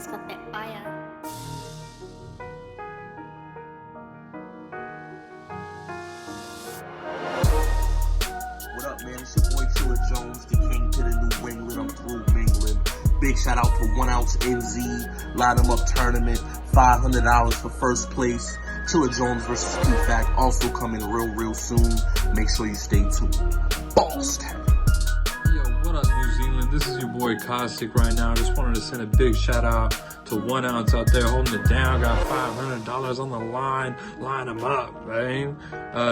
使って fire。 What up, man? It's your boy Killer Jones, the king to the New England. I'm through mingling. Big shout out to 1OutsNz, LineEmUp tournament, $500 for first place. Killer Jones versus PFAC, also coming real soon. Make sure you stay tuned. Boston. Yo, what up, New Zealand? This is your boy Caustic right now. Just wanted to send a big shout out to 1ounce out there holding it down. Got $500 on the line. Line 'em up, man.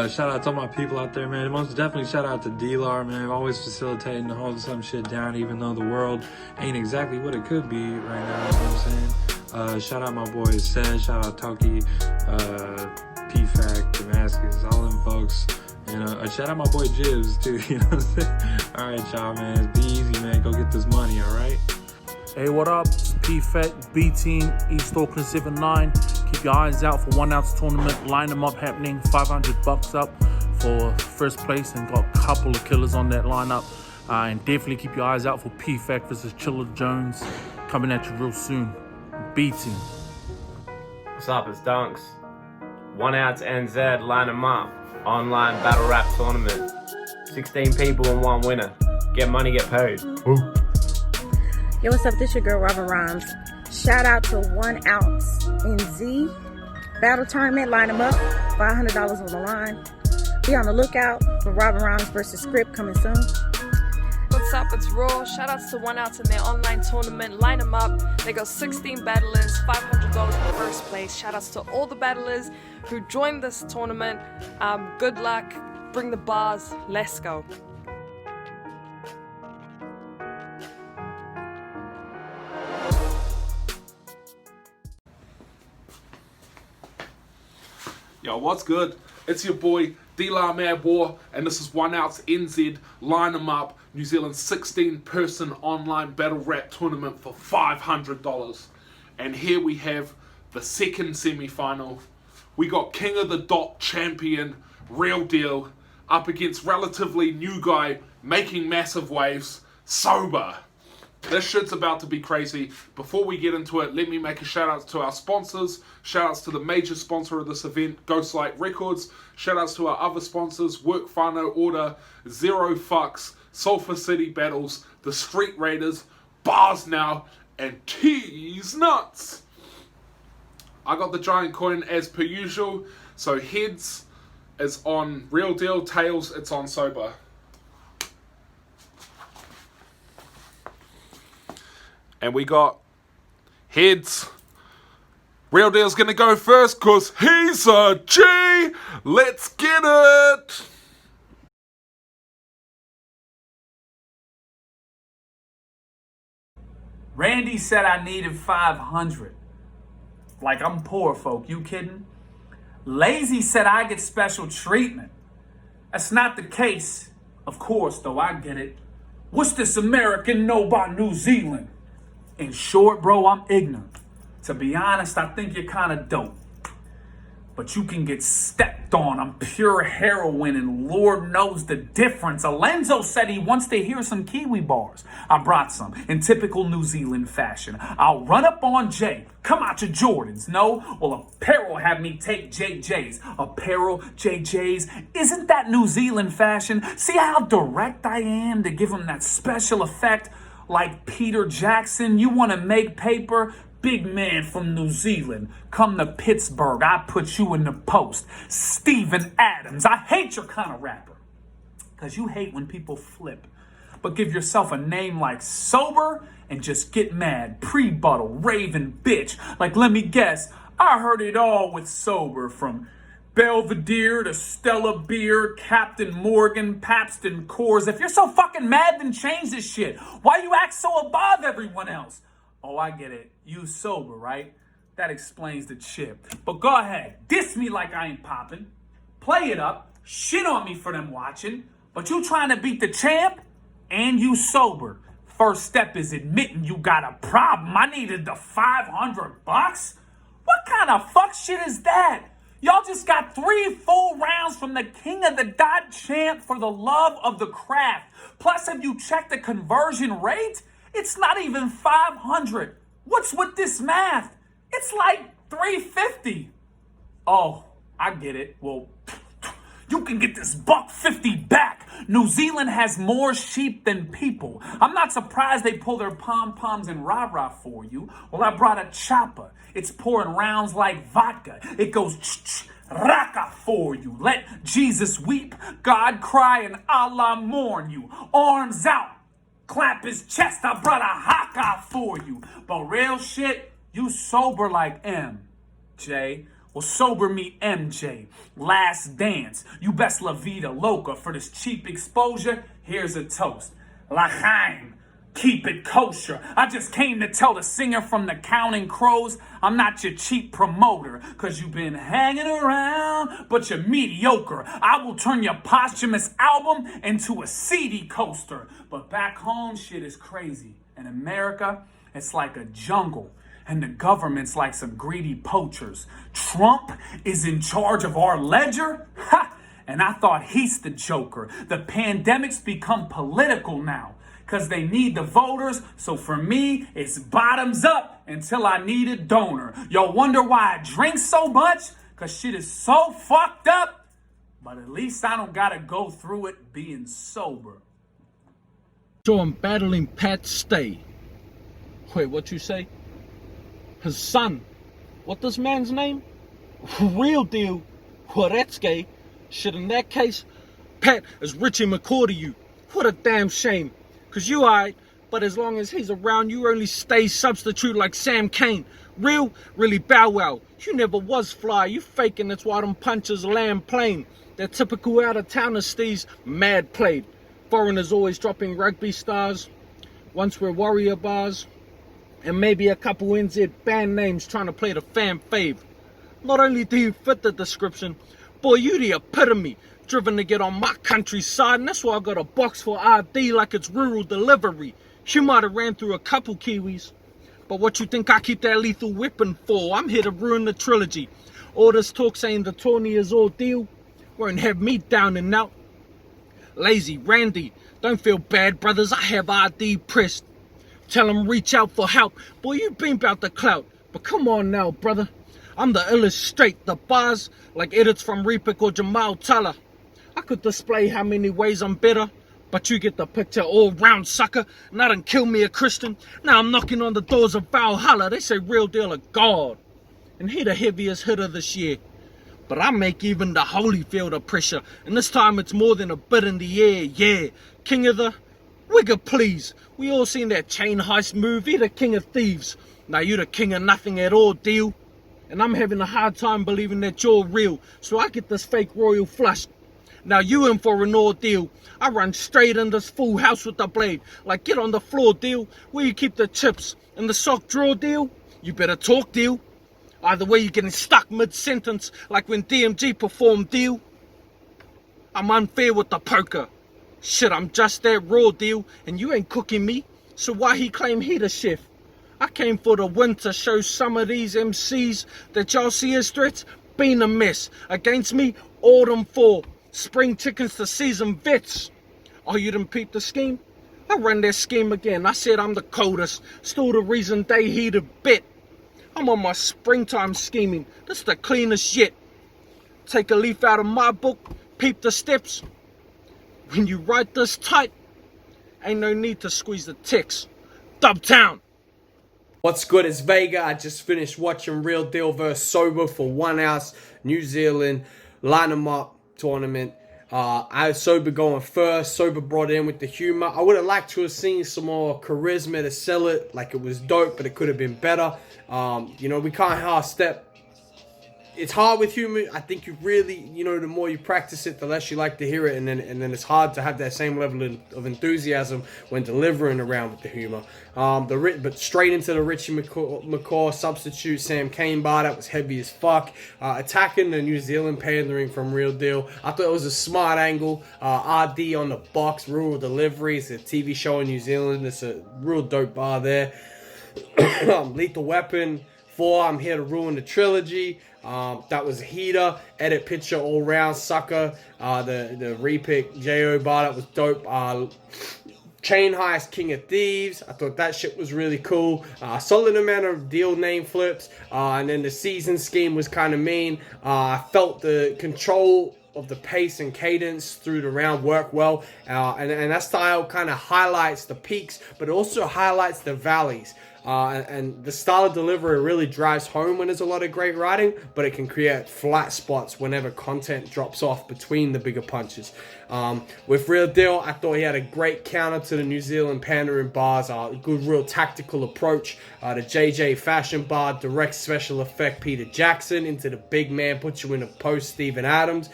Shout out to all my people out there, man. Most definitely shout out to D-Lar, man. Always facilitating, holding some shit down, even though the world ain't exactly what it could be right now. You know what I'm saying? Shout out my boy Sed. Shout out Toki, PFAC, Damascus, all them folks. And shout out my boy Jibs too, you know what I'm saying? Alright, y'all, man. Be easy, man. Go get this money, alright? Hey, what up? It's PFAC, B Team, East Auckland 79. Keep your eyes out for 1ounce tournament. LineEmUp happening, $500 up for first place, and got a couple of killers on that lineup. And definitely keep your eyes out for PFAC versus Killer Jones coming at you real soon. B Team. What's up? It's Dunks. 1OutsNz, LineEmUp. Online battle rap tournament. 16 people and one winner. Get money, get paid. Woo. Yo, what's up? This your girl, Robin Rhymes. Shout out to 1OutsNz battle tournament. LineEmUp, $500 on the line. Be on the lookout for Robin Rhymes versus Script coming soon. What's up? It's Raw. Shout outs to 1Outs in their online tournament. LineEmUp. They got 16 battlers, $500 for first place. Shout outs to all the battlers who joined this tournament. Good luck. Bring the bars. Let's go. Yo, what's good? It's your boy D-Lar Mad War, and this is 1OutsNZ LineEmUp, New Zealand's 16-person online battle rap tournament for $500. And here we have the second semi-final. We got King of the Dot champion, Real Deal, up against relatively new guy making massive waves, Sobr. This shit's about to be crazy. Before we get into it, let me make a shout out to our sponsors. Shout outs to the major sponsor of this event, Ghostlight Records. Shout outs to our other sponsors, Work Whānau Order, Zero Fucks, Sulphur City Battles, The Street Raiders, Bars Now, and Tease Nuts. I got the giant coin as per usual. So heads is on Real Deal, tails it's on Sobr. And we got heads. Real Deal's gonna go first because he's a G. Let's get it. Randy said I needed 500. Like I'm poor, folk. You kidding? Lazy said I get special treatment. That's not the case. Of course, though, I get it. What's this American know about New Zealand? In short, bro, I'm ignorant. To be honest, I think you're kind of dope. But you can get stepped on. I'm pure heroin, and Lord knows the difference. Alenzo said he wants to hear some Kiwi bars. I brought some in typical New Zealand fashion. I'll run up on Jay. Come out your Jordans, no? Well, apparel have me take JJ's. Apparel, JJ's. Isn't that New Zealand fashion? See how direct I am to give him that special effect? Like Peter Jackson, you want to make paper? Big man from New Zealand, come to Pittsburgh, I put you in the post. Steven Adams, I hate your kind of rapper. Because you hate when people flip. But give yourself a name like Sobr and just get mad. Pre-buttle, raving bitch. Like, let me guess, I heard it all with Sobr. From Belvedere to Stella Beer, Captain Morgan, Pabst and Coors. If you're so fucking mad, then change this shit. Why you act so above everyone else? Oh, I get it. You Sobr, right? That explains the chip. But go ahead. Diss me like I ain't popping. Play it up. Shit on me for them watching. But you trying to beat the champ? And you Sobr. First step is admitting you got a problem. I needed the $500. What kind of fuck shit is that? Y'all just got 3 full rounds from the King of the Dot champ for the love of the craft. Plus, have you checked the conversion rate? It's not even 500. What's with this math? It's like 350. Oh, I get it. Well, you can get this $1.50 back. New Zealand has more sheep than people. I'm not surprised they pull their pom-poms and rah-rah for you. Well, I brought a chopper. It's pouring rounds like vodka. It goes ch-ch-raka for you. Let Jesus weep, God cry, and Allah mourn you. Arms out, clap his chest. I brought a haka for you. But real shit, you sober like MJ. Well, sober meet MJ. Last dance. You best La Vida Loca for this cheap exposure. Here's a toast. L'chaim. Keep it kosher. I just came to tell the singer from the Counting Crows I'm not your cheap promoter, cause you've been hanging around, but you're mediocre. I will turn your posthumous album into a CD coaster. But back home, shit is crazy. In America, it's like a jungle. And the government's like some greedy poachers. Trump is in charge of our ledger? Ha! And I thought he's the joker. The pandemic's become political now, because they need the voters. So for me, it's bottoms up until I need a donor. Y'all wonder why I drink so much? Because shit is so fucked up. But at least I don't gotta go through it being sober. So I'm battling Pat Stay. Wait, what you say? His son. What this man's name? Real deal. Well, that's gay. Shit, in that case, Pat is Richie McCaw to you. What a damn shame. Cause you alright, but as long as he's around, you only stay substitute like Sam Kane. Real, really Bow Wow. You never was fly. You faking, that's why them punches land plain. That typical out-of-towner steez, mad played. Foreigners always dropping rugby stars. Once we're warrior bars. And maybe a couple NZ band names trying to play the fan fave. Not only do you fit the description, boy, you the epitome. Driven to get on my country's side, and that's why I got a box for RD like it's rural delivery. You might have ran through a couple Kiwis, but what you think I keep that lethal weapon for? I'm here to ruin the trilogy. All this talk saying the tourney is all deal won't have me down and out. Lazy Randy, don't feel bad, brothers. I have RD pressed. Tell them reach out for help. Boy, you been about the clout, but come on now, brother. I'm the illest straight. The bars like edits from Repic or Jamal Teller. I could display how many ways I'm better, but you get the picture all round, sucker. And I done kill me a Christian. Now I'm knocking on the doors of Valhalla. They say real deal of God. And he the heaviest hitter this year. But I make even the holy feel the pressure. And this time it's more than a bit in the air, yeah. King of the Wigger, please. We all seen that chain heist movie, the king of thieves. Now you the king of nothing at all, deal. And I'm having a hard time believing that you're real. So I get this fake royal flush. Now you in for an ordeal. I run straight in this full house with the blade. Like get on the floor, deal. Where you keep the chips? In the sock drawer, deal? You better talk, deal. Either way you're getting stuck mid-sentence like when DMG performed, deal. I'm unfair with the poker. Shit, I'm just that raw, deal. And you ain't cooking me. So why he claim he the chef? I came for the win to show some of these MCs that y'all see as threats been a mess. Against me, autumn 4. Spring chickens to season vets. Oh, you didn't peep the scheme? I run that scheme again. I said I'm the coldest. Still the reason they heated bet. I'm on my springtime scheming. This the cleanest yet. Take a leaf out of my book. Peep the steps. When you write this tight, ain't no need to squeeze the text. Dubtown. What's good? It's Vega. I just finished watching Real Deal vs Sober for 1 Ounce New Zealand LineEmUp tournament. I had Sober going first. Sober brought in with the humor. I would have liked to have seen some more charisma to sell it. Like it was dope, but it could have been better. You know, we can't half step. It's hard with humor. I think you really, you know, the more you practice it, the less you like to hear it, and then it's hard to have that same level of enthusiasm when delivering around with the humor. But straight into the Richie McCaw substitute Sam Kane bar, that was heavy as fuck. Attacking the New Zealand pandering from Real Deal. I thought it was a smart angle. RD on the box, rural delivery. It's a TV show in New Zealand. It's a real dope bar there. Lethal Weapon 4. I'm here to ruin the trilogy. That was a heater. Edit picture all round, sucker. The repick JO bar, that was dope. Chain Heist, King of Thieves. I thought that shit was really cool. Solid amount of deal name flips. And then the season scheme was kind of mean. I felt the control of the pace and cadence through the round work well. And that style kind of highlights the peaks, but it also highlights the valleys. And the style of delivery really drives home when there's a lot of great writing, but it can create flat spots whenever content drops off between the bigger punches. With Real Deal, I thought he had a great counter to the New Zealand Panda in bars, a good real tactical approach. The JJ Fashion bar, direct special effect Peter Jackson into the big man, put you in a post Steven Adams.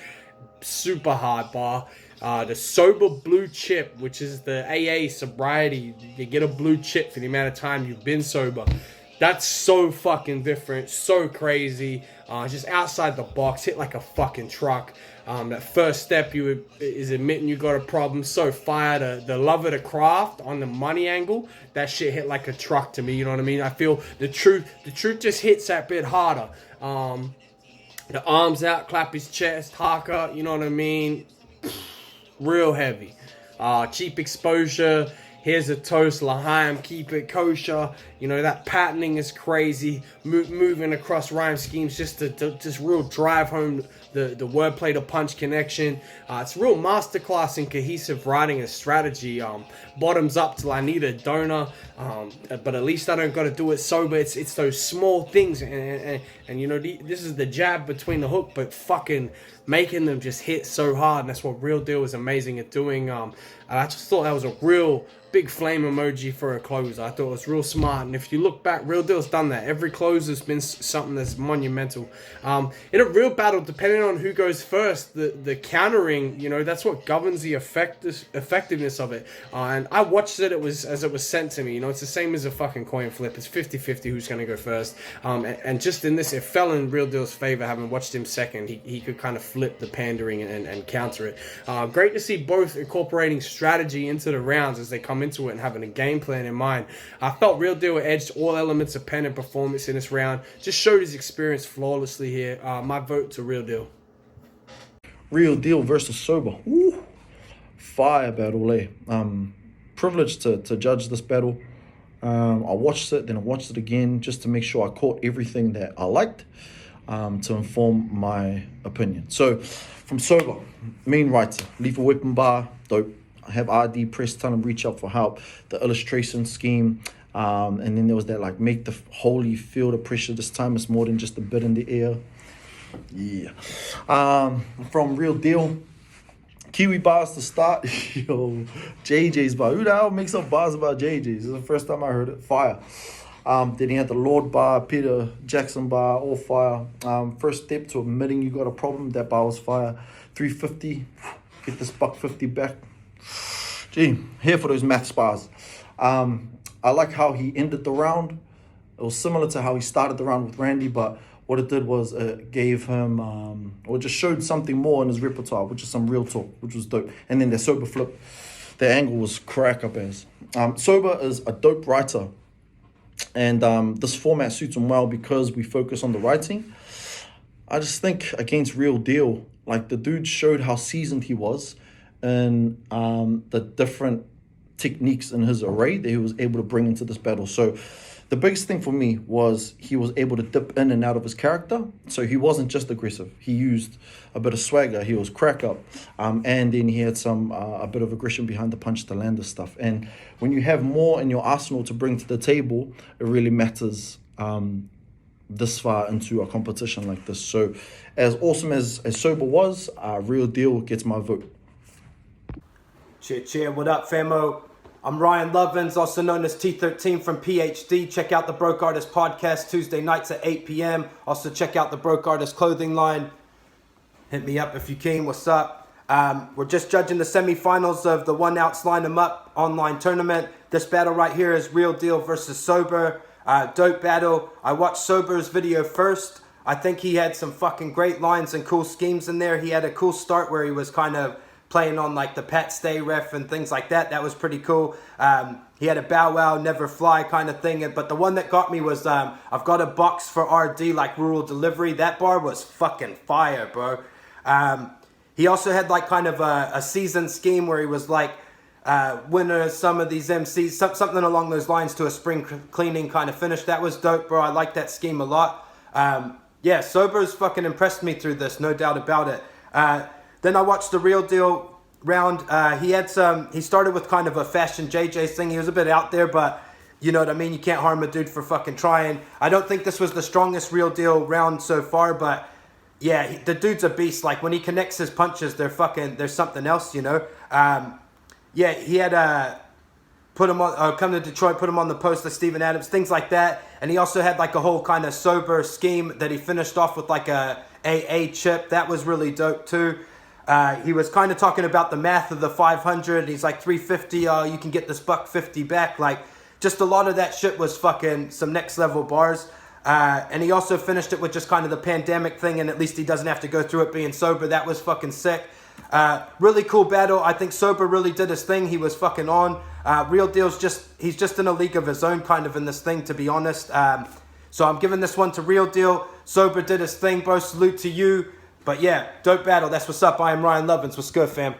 Super hard bar. The Sober Blue Chip, which is the AA sobriety. You get a blue chip for the amount of time you've been sober. That's so fucking different, so crazy. Just outside the box, hit like a fucking truck. That first step is admitting you got a problem. So fire. The love of the craft on the money angle, that shit hit like a truck to me. You know what I mean? I feel the truth just hits that bit harder. The arms out, clap his chest, haka. You know what I mean? Real heavy. Cheap exposure. Here's a toast, L'Chaim, keep it kosher. You know, that patterning is crazy. Moving across rhyme schemes just to just real drive home the wordplay to punch connection. It's a real masterclass in cohesive writing and strategy. Bottoms up till I need a donor. But at least I don't got to do it sober. It's those small things. And you know, this is the jab between the hook, but fucking making them just hit so hard. And that's what Real Deal is amazing at doing. I just thought that was a real big flame emoji for a closer. I thought it was real smart. And if you look back, Real Deal's done that. Every closer's been something that's monumental. In a real battle, depending on who goes first, the countering, you know, that's what governs the effectiveness of it. And I watched it as it was sent to me. You know, it's the same as a fucking coin flip. It's 50-50 who's going to go first. And just in this, it fell in Real Deal's favor. Having watched him second, he could kind of flip the pandering and counter it. Great to see both incorporating strategy into the rounds as they come into it and having a game plan in mind. I felt Real Deal edged all elements of pen and performance in this round. Just showed his experience flawlessly here. My vote to Real Deal. Real Deal versus Sober. Ooh, fire battle, eh? Privileged to judge this battle. I watched it, then I watched it again just to make sure I caught everything that I liked to inform my opinion. So, from Sober, main writer, lethal weapon bar, dope. I have RD press, tell him reach out for help. The illustration scheme, and then there was that like make the holy feel the pressure. This time it's more than just a bit in the air. Yeah. From Real Deal, Kiwi bars to start. Yo, JJ's bar. Who the hell makes up bars about JJ's? This is the first time I heard it. Fire. Then he had the Lord bar, Peter Jackson bar, all fire. First step to admitting you got a problem. That bar was fire. 350. Get this $150 back. Gee, here for those maths bars. I like how he ended the round. It was similar to how he started the round with Randy, but what it did was gave him, or just showed something more in his repertoire, which is some real talk, which was dope. And then the Sober flip, the angle was crack up as. Sober is a dope writer, and this format suits him well because we focus on the writing. I just think against Real Deal, like the dude showed how seasoned he was, and the different techniques in his array that he was able to bring into this battle. So the biggest thing for me was he was able to dip in and out of his character. So he wasn't just aggressive. He used a bit of swagger. He was crack up. And then he had a bit of aggression behind the punch to land the stuff. And when you have more in your arsenal to bring to the table, it really matters this far into a competition like this. So as awesome as Sober was, Real Deal gets my vote. Cheer, what up, famo? I'm Ryan Lovins, also known as T13 from PhD. Check out the Broke Artist podcast Tuesday nights at 8 p.m. Also check out the Broke Artist clothing line. Hit me up if you can. What's up? We're just judging the semifinals of the 1Outs LineEmUp online tournament. This battle right here is Real Deal versus Sober. Dope battle. I watched Sober's video first. I think he had some fucking great lines and cool schemes in there. He had a cool start where he was kind of playing on like the Pat Stay ref and things like that. That was pretty cool. He had a bow wow, never fly kind of thing. But the one that got me was I've got a box for RD like rural delivery. That bar was fucking fire, bro. He also had like kind of a season scheme where he was like winner some of these MCs, something along those lines to a spring cleaning kind of finish. That was dope, bro. I like that scheme a lot. Yeah, Sober's fucking impressed me through this, no doubt about it. Then I watched the Real Deal round. He started with kind of a fashion JJ thing. He was a bit out there, but you know what I mean? You can't harm a dude for fucking trying. I don't think this was the strongest Real Deal round so far, but yeah, the dude's a beast. Like when he connects his punches, there's something else, you know? Yeah, he had put him on, come to Detroit, put him on the post of Steven Adams, things like that. And he also had like a whole kind of sober scheme that he finished off with like a AA chip. That was really dope too. He was kind of talking about the math of the 500. He's like 350, you can get this $150 back. Like just a lot of that shit was fucking some next level bars. And he also finished it with just kind of the pandemic thing, and at least he doesn't have to go through it being sober. That was fucking sick. Really cool battle. I think Sober really did his thing. He was fucking on. Real Deal's he's just in a league of his own kind of in this thing, to be honest. So I'm giving this one to Real Deal. Sober did his thing, bro. Salute to you. But yeah, dope battle. That's what's up. I am Ryan Lovins. What's good, fam?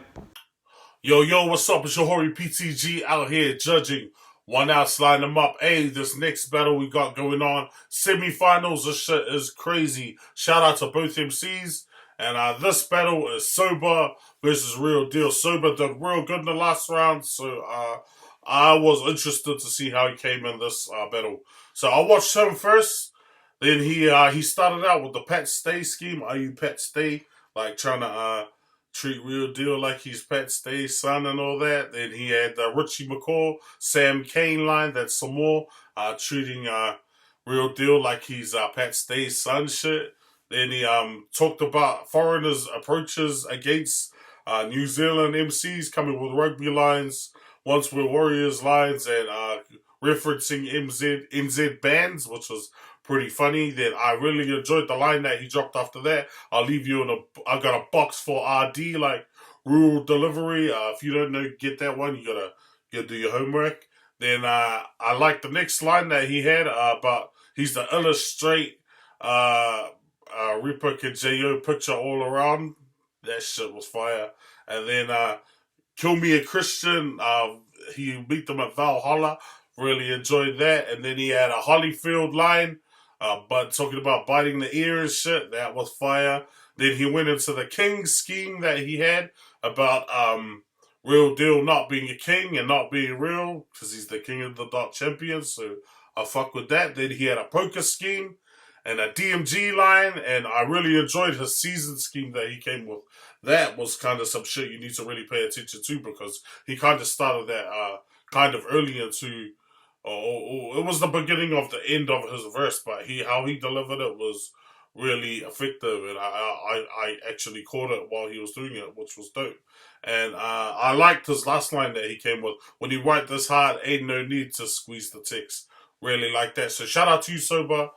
Yo, what's up? It's your Hori PTG out here judging 1Outs LineEmUp. Hey, this next battle we got going on, semi-finals, this shit is crazy. Shout out to both MCs. And this battle is Sober versus Real Deal. Sober did real good in the last round, so I was interested to see how he came in this battle. So I watched him first. Then he started out with the Pat Stay scheme. Are you Pat Stay? Like trying to treat Real Deal like he's Pat Stay's son and all that. Then he had the Richie McCaw, Sam Kane line. That's some more treating Real Deal like he's Pat Stay's son shit. Then he talked about foreigners' approaches against New Zealand MCs coming with rugby lines, once we're Warriors lines, and referencing NZ bands, which was pretty funny. Then I really enjoyed the line that he dropped after that. I'll leave you I got a box for RD, like rural delivery. If you don't know, get that one. You gotta do your homework. Then I like the next line that he had about he's the illustrate Ripper J.O. picture all around. That shit was fire. And then Kill Me a Christian, he beat them at Valhalla. Really enjoyed that. And then he had a Holyfield line, but talking about biting the ear and shit. That was fire. Then he went into the king scheme that he had about Real Deal not being a king and not being real because he's the king of the dark champions. So I fuck with that. Then he had a poker scheme and a DMG line, and I really enjoyed his season scheme that he came with. That was kind of some shit you need to really pay attention to because he kind of started that kind of early into, it was the beginning of the end of his verse, but how he delivered it was really effective, and I actually caught it while he was doing it, which was dope. And I liked his last line that he came with, when you write this hard, ain't no need to squeeze the text. Really like that. So shout out to you, Sober,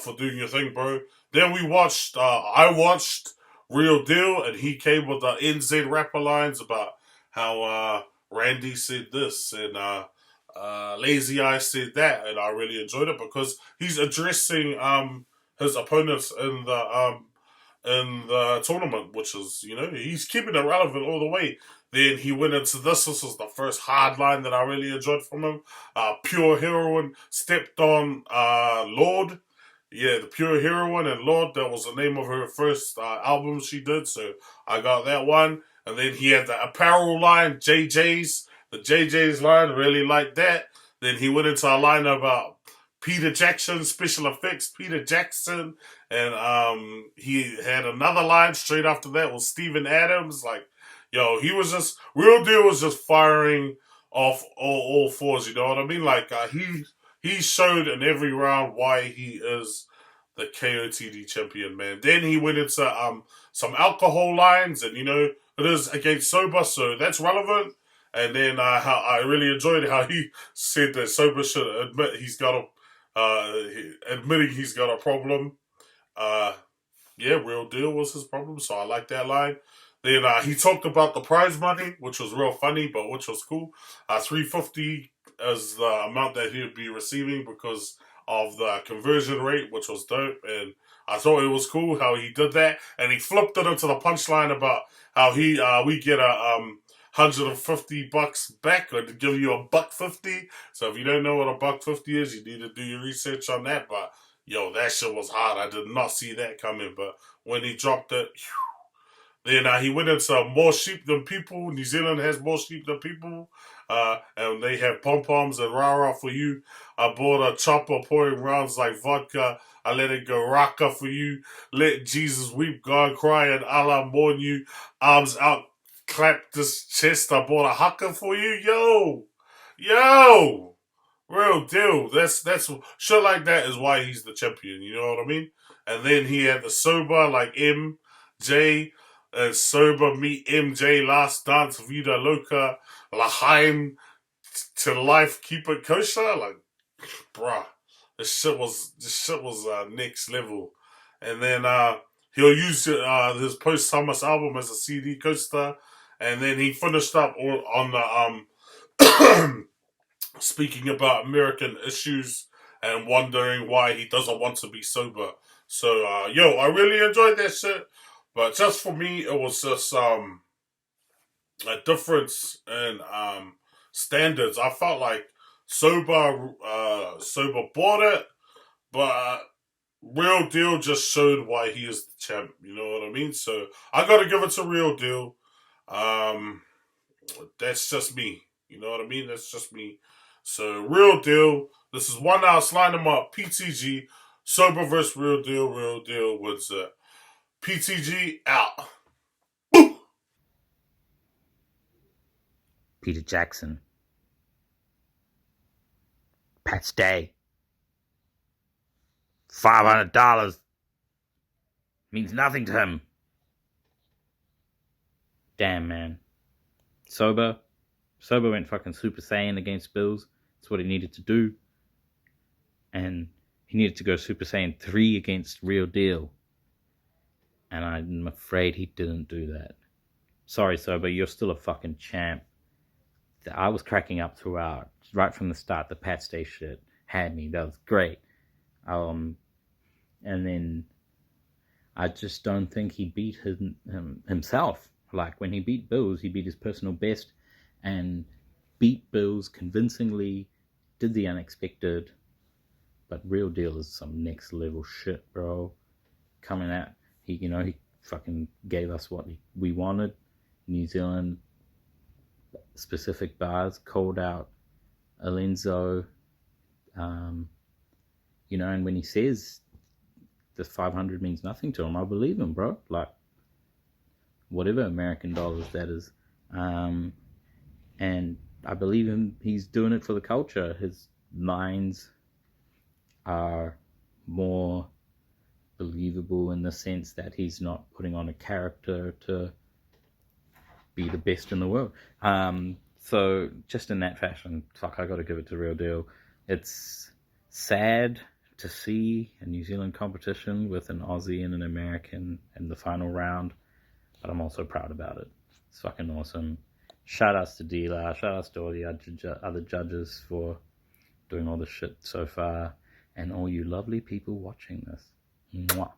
for doing your thing, bro. Then I watched Real Deal, and he came with the NZ rapper lines about how Randy said this and Lazy Eye said that, and I really enjoyed it because he's addressing his opponents in the tournament, which is, he's keeping it relevant all the way. Then he went into this. This was the first hard line that I really enjoyed from him. Pure Heroine stepped on Lord. Yeah, the Pure Heroine and Lord, that was the name of her first album she did, so I got that one. And then he had the apparel line, JJ's. The JJ's line, really liked that. Then he went into a line about Peter Jackson, special effects, Peter Jackson. And he had another line straight after that was Steven Adams. Like, yo, Real Deal was just firing off all fours, you know what I mean? Like, he showed in every round why he is the KOTD champion, man. Then he went into some alcohol lines, and it is against Sober, so that's relevant. And then how I really enjoyed how he said that Sober should admit admitting he's got a problem. Yeah, Real Deal was his problem, so I like that line. Then he talked about the prize money, which was real funny, but which was cool. $350 is the amount that he would be receiving because of the conversion rate, which was dope. And I thought it was cool how he did that. And he flipped it into the punchline about how we get a $150 back, or to give you $1.50. So if you don't know what $1.50 is, you need to do your research on that. But yo, that shit was hard. I did not see that coming. But when he dropped it, then he went into more sheep than people. New Zealand has more sheep than people. And they have pom-poms and rah-rah for you. I bought a chopper pouring rounds like vodka. I let it go raka for you. Let Jesus weep, God cry, and Allah mourn you. Arms out, clap this chest. I bought a haka for you. Yo! Real deal. That's shit like that is why he's the champion. You know what I mean? And then he had the Sobr like MJ. Sobr meet MJ, last dance, vida loca, Lahaim to life, keep it kosher. Like, bruh, this shit was next level. And then he'll use his posthumous album as a CD coaster. And then he finished up on the speaking about American issues and wondering why he doesn't want to be sober. So I really enjoyed that shit. But just for me, it was just a difference in standards. I felt like Sobr bought it, but Real Deal just showed why he is the champ. You know what I mean? So I got to give it to Real Deal. That's just me. You know what I mean? That's just me. So Real Deal. This is 1Outs, LineEmUp, PTG, Sobr versus Real Deal. Real Deal wins it. PTG out. Peter Jackson. Pat Stay. $500 means nothing to him. Damn, man. Sobr went fucking Super Saiyan against Bills. That's what he needed to do. And he needed to go Super Saiyan 3 against Real Deal. And I'm afraid he didn't do that. Sorry, Sobr, you're still a fucking champ. I was cracking up throughout. Right from the start, the Pat Stay shit had me. That was great. And then I just don't think he beat himself. Like, when he beat Bills, he beat his personal best and beat Bills convincingly, did the unexpected. But Real Deal is some next level shit, bro. Coming out, he fucking gave us what we wanted. New Zealand specific bars, called out Alenzo, and when he says the 500 means nothing to him, I believe him, bro. Like, whatever American dollars that is. And I believe him, he's doing it for the culture. His lines are more believable in the sense that he's not putting on a character to be the best in the world. So just in that fashion, fuck, I gotta give it to Real Deal. It's sad to see a New Zealand competition with an Aussie and an American in the final round, but I'm also proud about it. It's fucking awesome. Shout outs to D-La, shout outs to all the other judges for doing all this shit so far, and all you lovely people watching this. Mwah.